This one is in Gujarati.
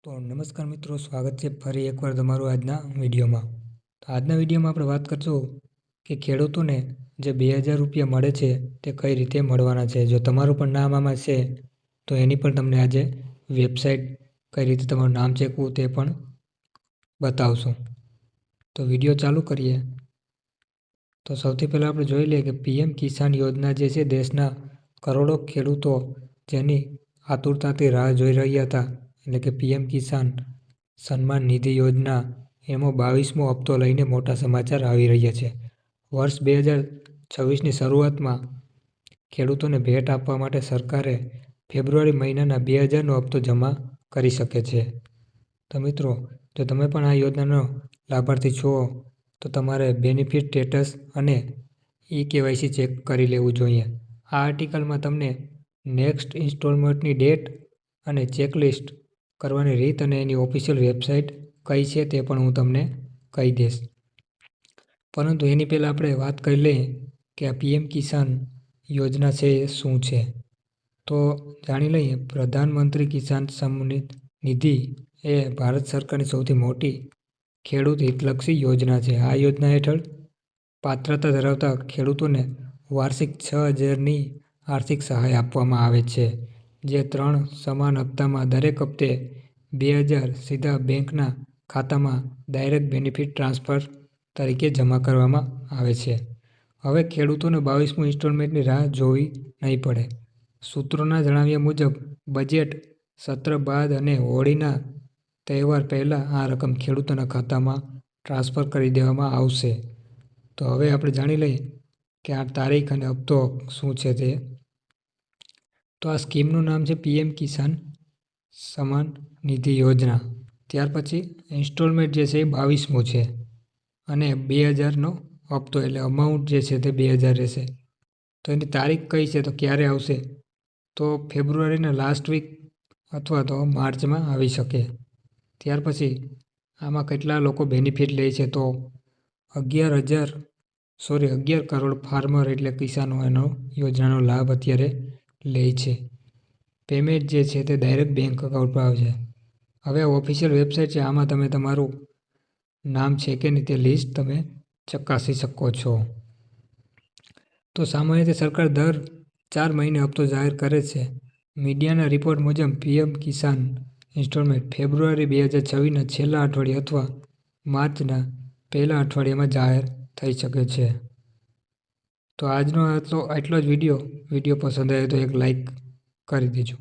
તો નમસ્કાર મિત્રો, સ્વાગત છે ફરી એકવાર તમારું આજના વિડીયોમાં. તો આજના વિડીયોમાં આપણે વાત કરશું કે ખેડૂતોને જે 2000 રૂપિયા મળે છે તે કઈ રીતે મળવાના છે. જો તમારું પણ નામ આમાં છે તો એની પણ તમને આજે વેબસાઇટ કઈ રીતે તમારું નામ ચેકવું તે પણ બતાવશું. તો વિડીયો ચાલુ કરીએ. તો સૌથી પહેલાં આપણે જોઈ લઈએ કે પીએમ કિસાન યોજના જે છે, દેશના કરોડો ખેડૂતો જેની આતુરતાથી રાહ જોઈ રહ્યા હતા, એટલે કે પીએમ કિસાન સન્માન નિધિ યોજના, એમાં 22મો હપ્તો લઈને મોટા સમાચાર આવી રહ્યા છે. વર્ષ 2026ની શરૂઆતમાં ખેડૂતોને ભેટ આપવા માટે સરકારે ફેબ્રુઆરી મહિનાના 2000નો હપ્તો જમા કરી શકે છે. તો મિત્રો, જો તમે પણ આ યોજનાનો લાભાર્થી છો તો તમારે બેનિફિટ સ્ટેટસ અને ઈ-કેવાયસી ચેક કરી લેવું જોઈએ. આ આર્ટિકલમાં તમને નેક્સ્ટ ઇન્સ્ટોલમેન્ટની ડેટ અને ચેકલિસ્ટ કરવાની રીત અને એની ઓફિશિયલ વેબસાઇટ કઈ છે તે પણ હું તમને કહી દઈશ. પરંતુ એની પહેલાં આપણે વાત કરી લઈએ કે આ પીએમ કિસાન યોજના છે એ શું છે. તો જાણી લઈએ. પ્રધાનમંત્રી કિસાન સન્માન નિધિ એ ભારત સરકારની સૌથી મોટી ખેડૂત હિતલક્ષી યોજના છે. આ યોજના હેઠળ પાત્રતા ધરાવતા ખેડૂતોને વાર્ષિક 6000ની આર્થિક સહાય આપવામાં આવે છે, જે 3 સમાન હપ્તામાં દરેક હપ્તે 2000 સીધા બેંકના ખાતામાં ડાયરેક્ટ બેનિફિટ ટ્રાન્સફર તરીકે જમા કરવામાં આવે છે. હવે ખેડૂતોને 22મું ઇન્સ્ટોલમેન્ટની રાહ જોવી નહીં પડે. સૂત્રોના જણાવ્યા મુજબ બજેટ સત્ર બાદ અને હોળીના તહેવાર પહેલાં આ રકમ ખેડૂતોના ખાતામાં ટ્રાન્સફર કરી દેવામાં આવશે. તો હવે આપણે જાણી લઈએ કે આ તારીખ અને હપ્તો શું છે તે. તો આ સ્કીમનું નામ છે પીએમ કિસાન સન્માન નિધિ યોજના. ત્યાર પછી ઇન્સ્ટોલમેન્ટ જે છે એ 22મું છે અને 2000નો હપ્તો, એટલે અમાઉન્ટ જે છે તે 2000 રહેશે. તો એની તારીખ કઈ છે, તો ક્યારે આવશે, તો ફેબ્રુઆરીના લાસ્ટ વીક અથવા તો માર્ચમાં આવી શકે. ત્યાર પછી આમાં કેટલા લોકો બેનિફિટ લે છે, તો 11 કરોડ ફાર્મર એટલે કિસાનો એનો યોજનાનો લાભ અત્યારે લે છે. પેમેન્ટ જે છે તે ડાયરેક્ટ બેંક એકાઉન્ટ પર આવશે. હવે ઓફિશિયલ વેબસાઇટ છે, આમાં તમે તમારું નામ છે કે નહીં તે લિસ્ટ તમે ચકાસી શકો છો. તો સામાન્ય રીતે સરકાર દર 4 મહિને હપ્તો જાહેર કરે છે. મીડિયાના રિપોર્ટ મુજબ પીએમ કિસાન ઇન્સ્ટોલમેન્ટ ફેબ્રુઆરી 2026ના છેલ્લા અઠવાડિયે અથવા માર્ચના પહેલા અઠવાડિયામાં જાહેર થઈ શકે છે. તો આજનો આટલો જ વિડીયો પસંદ આવે તો એક લાઈક કરી દેજો.